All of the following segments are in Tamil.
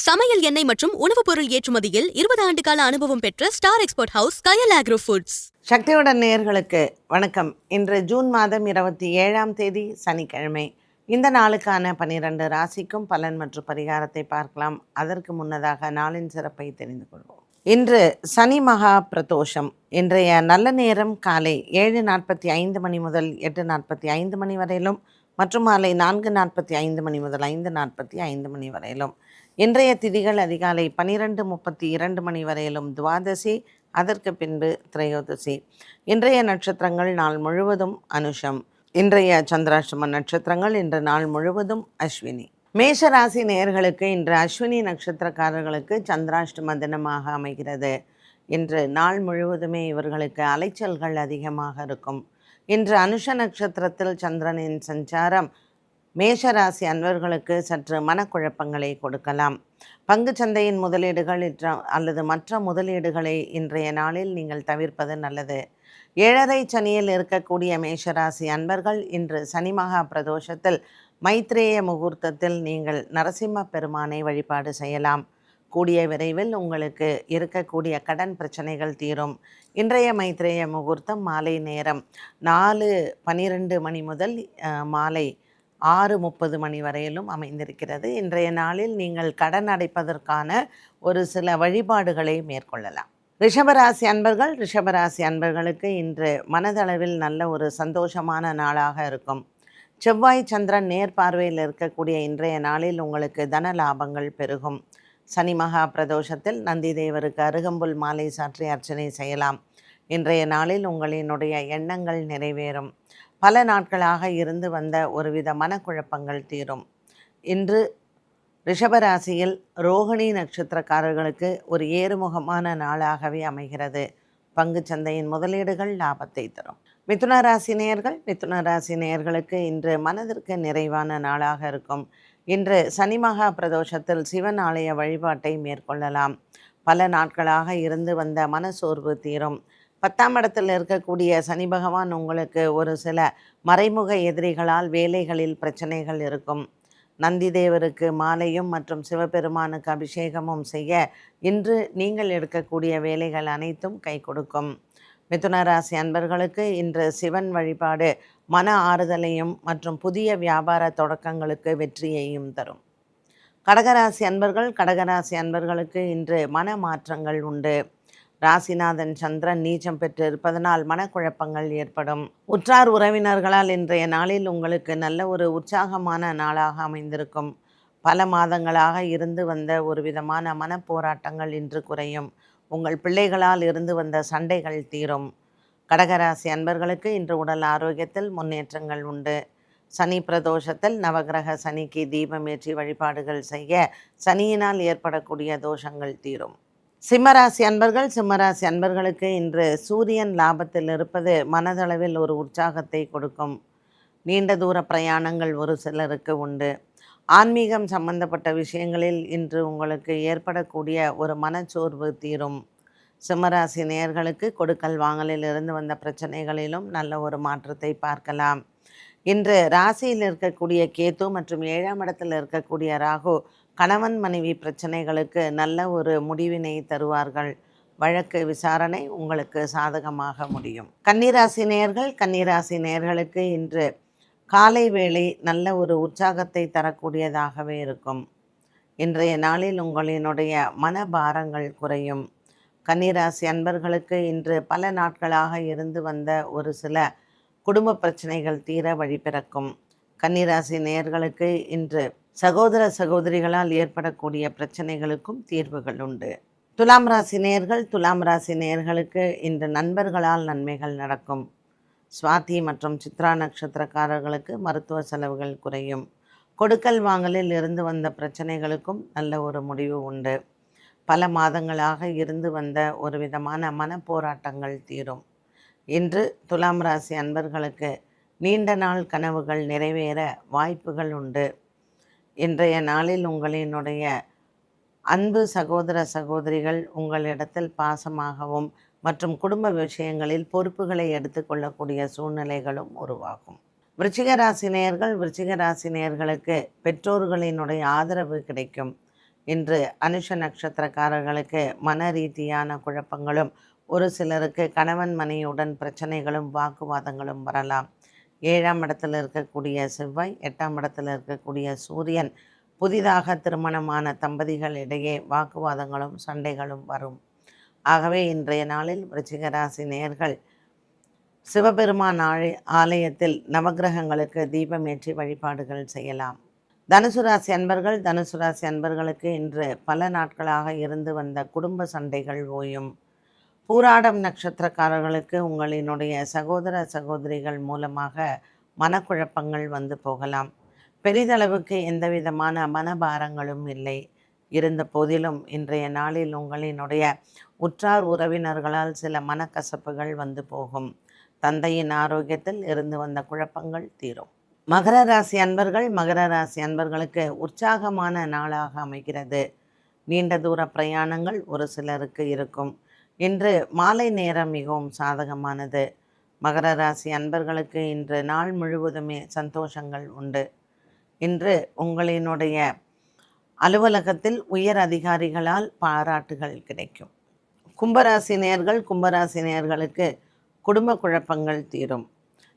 சமையல் எண்ணெய் மற்றும் உணவுப் பொருள் ஏற்றுமதியில் 20 ஆண்டு கால அனுபவம் பெற்ற ஸ்டார் எக்ஸ்போர்ட் ஹவுஸ் கயல் ஆக்ரோ ஃபுட்ஸ். சக்தியுடன் நேயர்களுக்கு வணக்கம். இன்று ஜூன் மாதம் 27ஆம் தேதி சனிக்கிழமை. இந்த நாளுக்கான 12 ராசிக்கும் பலன் மற்றும் பரிகாரத்தை பார்க்கலாம். அதற்கு முன்னதாக நாளின் சிறப்பை தெரிந்து கொள்வோம். இன்று சனி மகா பிரதோஷம். இன்றைய நல்ல நேரம் காலை 7:45 மணி முதல் 8:45 மணி வரையிலும் மற்றும் மாலை 4:45 மணி முதல் 5:45 மணி வரையிலும். இன்றைய திதிகள் அதிகாலை 12:32 மணி வரையிலும் துவாதசி, அதற்கு பின்பு திரையோதசி. இன்றைய நட்சத்திரங்கள் நாள் முழுவதும் அனுஷம். இன்றைய சந்திராஷ்டம நட்சத்திரங்கள் இன்று நாள் முழுவதும் அஸ்வினி. மேஷராசி நேயர்களுக்கு இன்று அஸ்வினி நட்சத்திரக்காரர்களுக்கு சந்திராஷ்டம தினமாக அமைகிறது. இன்று நாள் முழுவதுமே இவர்களுக்கு அலைச்சல்கள் அதிகமாக இருக்கும். இன்று அனுஷ நட்சத்திரத்தில் சந்திரனின் சஞ்சாரம் மேஷராசி அன்பர்களுக்கு சற்று மனக்குழப்பங்களை கொடுக்கலாம். பங்கு சந்தையின் முதலீடுகள் அல்லது மற்ற முதலீடுகளை இன்றைய நாளில் நீங்கள் தவிர்ப்பது நல்லது. 7:30 சனியில் இருக்கக்கூடிய மேஷராசி அன்பர்கள் இன்று சனி மகா பிரதோஷத்தில் மைத்ரேய முகூர்த்தத்தில் நீங்கள் நரசிம்ம பெருமானை வழிபாடு செய்யலாம். கூடிய விரைவில் உங்களுக்கு இருக்கக்கூடிய கடன் பிரச்சனைகள் தீரும். இன்றைய மைத்ரேய முகூர்த்தம் மாலை நேரம் 4:12 மணி முதல் மாலை 6:30 மணி வரையிலும் அமைந்திருக்கிறது. இன்றைய நாளில் நீங்கள் கடன் அடைப்பதற்கான ஒரு சில வழிபாடுகளை மேற்கொள்ளலாம். ரிஷபராசி அன்பர்களுக்கு இன்று மனதளவில் நல்ல ஒரு சந்தோஷமான நாளாக இருக்கும். செவ்வாய் சந்திரன் நேர்பார்வையில் இருக்கக்கூடிய இன்றைய நாளில் உங்களுக்கு தன லாபங்கள் பெருகும். சனி மகா பிரதோஷத்தில் நந்தி தேவருக்கு அருகம்புல் மாலை சாற்றி அர்ச்சனை செய்யலாம். இன்றைய நாளில் உங்களினுடைய எண்ணங்கள் நிறைவேறும். பல நாட்களாக இருந்து வந்த ஒருவித மனக்குழப்பங்கள் தீரும். இன்று ரிஷபராசியில் ரோகிணி நட்சத்திரக்காரர்களுக்கு ஒரு ஏறுமுகமான நாளாகவே அமைகிறது. பங்கு சந்தையின் முதலீடுகள் லாபத்தை தரும். மிதுன ராசி நேயர்களுக்கு இன்று மனதிற்கு நிறைவான நாளாக இருக்கும். இன்று சனி மகா பிரதோஷத்தில் சிவன் ஆலய வழிபாட்டை மேற்கொள்ளலாம். பல நாட்களாக இருந்து வந்த மனசோர்வு தீரும். 10ஆம் இடத்தில் இருக்கக்கூடிய சனி பகவான் உங்களுக்கு ஒரு சில மறைமுக எதிரிகளால் வேலைகளில் பிரச்சனைகள் இருக்கும். நந்தி தேவருக்கு மாலையும் மற்றும் சிவபெருமானுக்கு அபிஷேகமும் செய்ய இன்று நீங்கள் எடுக்கக்கூடிய வேலைகள் அனைத்தும் கை கொடுக்கும். மிதுன ராசி அன்பர்களுக்கு இன்று சிவன் வழிபாடு மன ஆறுதலையும் மற்றும் புதிய வியாபார தொடக்கங்களுக்கு வெற்றியையும் தரும். கடகராசி அன்பர்களுக்கு இன்று மன மாற்றங்கள் உண்டு. ராசிநாதன் சந்திரன் நீச்சம் பெற்று இருப்பதனால் மனக்குழப்பங்கள் ஏற்படும். உற்றார் உறவினர்களால் இன்றைய நாளில் உங்களுக்கு நல்ல ஒரு உற்சாகமான நாளாக அமைந்திருக்கும். பல மாதங்களாக இருந்து வந்த ஒரு விதமான மனப்போராட்டங்கள் இன்று குறையும். உங்கள் பிள்ளைகளால் இருந்து வந்த சண்டைகள் தீரும். கடகராசி அன்பர்களுக்கு இன்று உடல் ஆரோக்கியத்தில் முன்னேற்றங்கள் உண்டு. சனி பிரதோஷத்தில் நவகிரக சனிக்கு தீபமேற்றி வழிபாடுகள் செய்ய சனியினால் ஏற்படக்கூடிய தோஷங்கள் தீரும். சிம்மராசி அன்பர்களுக்கு இன்று சூரியன் லாபத்தில் இருப்பது மனதளவில் ஒரு உற்சாகத்தை கொடுக்கும். நீண்ட தூர பிரயாணங்கள் ஒரு சிலருக்கு உண்டு. ஆன்மீகம் சம்பந்தப்பட்ட விஷயங்களில் இன்று உங்களுக்கு ஏற்படக்கூடிய ஒரு மனச்சோர்வு தீரும். சிம்மராசி நேயர்களுக்கு கொடுக்கல் வாங்கலில் இருந்து வந்த பிரச்சனைகளிலும் நல்ல ஒரு மாற்றத்தை பார்க்கலாம். இன்று ராசியில் இருக்கக்கூடிய கேது மற்றும் 7ஆம் இடத்தில் இருக்கக்கூடிய ராகு கணவன் மனைவி பிரச்சனைகளுக்கு நல்ல ஒரு முடிவினை தருவார்கள். வழக்கு விசாரணை உங்களுக்கு சாதகமாக முடியும். கன்னிராசி நேயர்களுக்கு இன்று காலை வேளை நல்ல ஒரு உற்சாகத்தை தரக்கூடியதாகவே இருக்கும். இன்றைய நாளில் உங்களினுடைய மனபாரங்கள் குறையும். கன்னிராசி அன்பர்களுக்கு இன்று பல நாட்களாக இருந்து வந்த ஒரு சில குடும்ப பிரச்சனைகள் தீர வழிபிறக்கும். கன்னிராசி நேயர்களுக்கு இன்று சகோதர சகோதரிகளால் ஏற்படக்கூடிய பிரச்சனைகளுக்கும் தீர்வுகள் உண்டு. துலாம் ராசி நேயர்களுக்கு இன்று நண்பர்களால் நன்மைகள் நடக்கும். சுவாதி மற்றும் சித்ரா நட்சத்திரக்காரர்களுக்கு மருத்துவ செலவுகள் குறையும். கொடுக்கல் வாங்கலில் இருந்து வந்த பிரச்சனைகளுக்கும் நல்ல ஒரு முடிவு உண்டு. பல மாதங்களாக இருந்து வந்த ஒரு விதமான மனப்போராட்டங்கள் தீரும். இன்று துலாம் ராசி அன்பர்களுக்கு நீண்ட நாள் கனவுகள் நிறைவேற வாய்ப்புகள் உண்டு. இன்றைய நாளில் உங்களினுடைய அன்பு சகோதர சகோதரிகள் உங்களிடத்தில் பாசமாகவும் மற்றும் குடும்ப விஷயங்களில் பொறுப்புகளை எடுத்துக்கொள்ளக்கூடிய சூழ்நிலைகளும் உருவாகும். விருச்சிக ராசி நேயர்களுக்கு பெற்றோர்களினுடைய ஆதரவு கிடைக்கும். இன்று அனுஷ நட்சத்திரக்காரர்களுக்கு மன ரீதியான குழப்பங்களும், ஒரு சிலருக்கு கணவன் மனைவியுடன் பிரச்சனைகளும் வாக்குவாதங்களும் வரலாம். 7ஆம் இடத்தில் இருக்கக்கூடிய செவ்வாய், 8ஆம் இடத்தில் இருக்கக்கூடிய சூரியன், புதிதாக திருமணமான தம்பதிகள் இடையே வாக்குவாதங்களும் சண்டைகளும் வரும். ஆகவே இன்றைய நாளில் விருச்சிக ராசி நேயர்கள் சிவபெருமான் ஆலயத்தில் நவக்கிரகங்களுக்கு தீபமேற்றி வழிபாடுகள் செய்யலாம். தனுசு ராசி அன்பர்களுக்கு இன்று பல நாட்களாக இருந்து வந்த குடும்ப சண்டைகள் ஓயும். பூராடம் நட்சத்திரக்காரர்களுக்கு உங்களினுடைய சகோதர சகோதரிகள் மூலமாக மனக்குழப்பங்கள் வந்து போகலாம். பெரிதளவுக்கு எந்தவிதமான மனபாரங்களும் இல்லை. இருந்த போதிலும் இன்றைய நாளில் உங்களினுடைய உற்றார் உறவினர்களால் சில மனக்கசப்புகள் வந்து போகும். தந்தையின் ஆரோக்கியத்தில் இருந்து வந்த குழப்பங்கள் தீரும். மகர ராசி அன்பர்களுக்கு உற்சாகமான நாளாக அமைகிறது. நீண்ட தூர பிரயாணங்கள் ஒரு சிலருக்கு இருக்கும். இன்று மாலை நேரம் மிகவும் சாதகமானது. மகர ராசி அன்பர்களுக்கு இன்று நாள் முழுவதுமே சந்தோஷங்கள் உண்டு. இன்று உங்களினுடைய அலுவலகத்தில் உயர் அதிகாரிகளால் பாராட்டுகள் கிடைக்கும். கும்பராசி நேயர்களுக்கு குடும்ப குழப்பங்கள் தீரும்.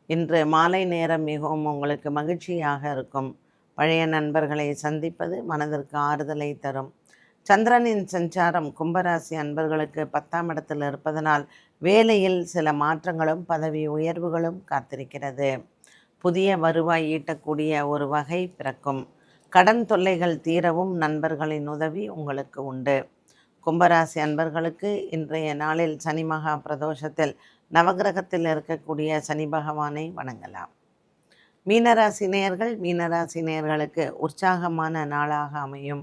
இன்று மாலை நேரம் மிகவும் உங்களுக்கு மகிழ்ச்சியாக இருக்கும். பழைய நண்பர்களை சந்திப்பது மனதிற்கு ஆறுதலை தரும். சந்திரனின் சஞ்சாரம் கும்பராசி அன்பர்களுக்கு 10ஆம் இடத்தில் இருப்பதனால் வேலையில் சில மாற்றங்களும் பதவி உயர்வுகளும் காத்திருக்கிறது. புதிய வருவாய் ஈட்டக்கூடிய ஒரு வகை பிறக்கும். கடன் தொல்லைகள் தீரவும் நண்பர்களின் உதவி உங்களுக்கு உண்டு. கும்பராசி அன்பர்களுக்கு இன்றைய நாளில் சனி மகா பிரதோஷத்தில் நவகிரகத்தில் இருக்கக்கூடிய சனி பகவானை வணங்கலாம். மீனராசி நேயர்களுக்கு உற்சாகமான நாளாக அமையும்.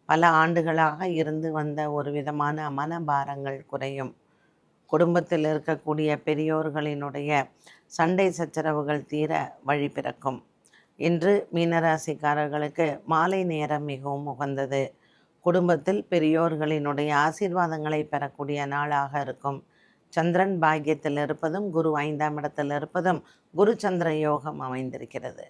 பல ஆண்டுகளாக இருந்து வந்த ஒரு விதமான மனபாரங்கள் குறையும். குடும்பத்தில் இருக்கக்கூடிய பெரியோர்களினுடைய சண்டை சச்சரவுகள் தீர வழி பிறக்கும். இன்று மீனராசிக்காரர்களுக்கு மாலை நேரம் மிகவும் உகந்தது. குடும்பத்தில் பெரியோர்களினுடைய ஆசீர்வாதங்களை பெறக்கூடிய நாளாக இருக்கும். சந்திரன் பாக்கியத்தில் இருப்பதும், குரு 5ஆம் இடத்தில் இருப்பதும் குரு சந்திர யோகம் அமைந்திருக்கிறது.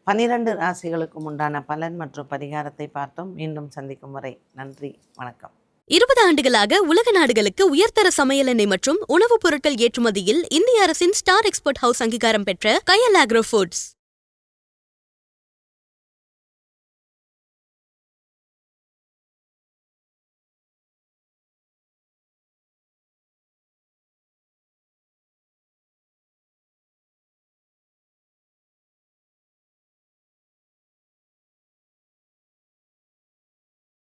12 ராசிகளுக்கும் உண்டான பலன் மற்றும் பரிகாரத்தை பார்த்தோம். மீண்டும் சந்திக்கும் வரை நன்றி, வணக்கம். 20 ஆண்டுகளாக உலக நாடுகளுக்கு உயர்தர சமையல் எண்ணெய் மற்றும் உணவுப் பொருட்கள் ஏற்றுமதியில் இந்திய அரசின் ஸ்டார் எக்ஸ்போர்ட் ஹவுஸ் அங்கீகாரம் பெற்ற கயல் ஆக்ரோ ஃபுட்ஸ்.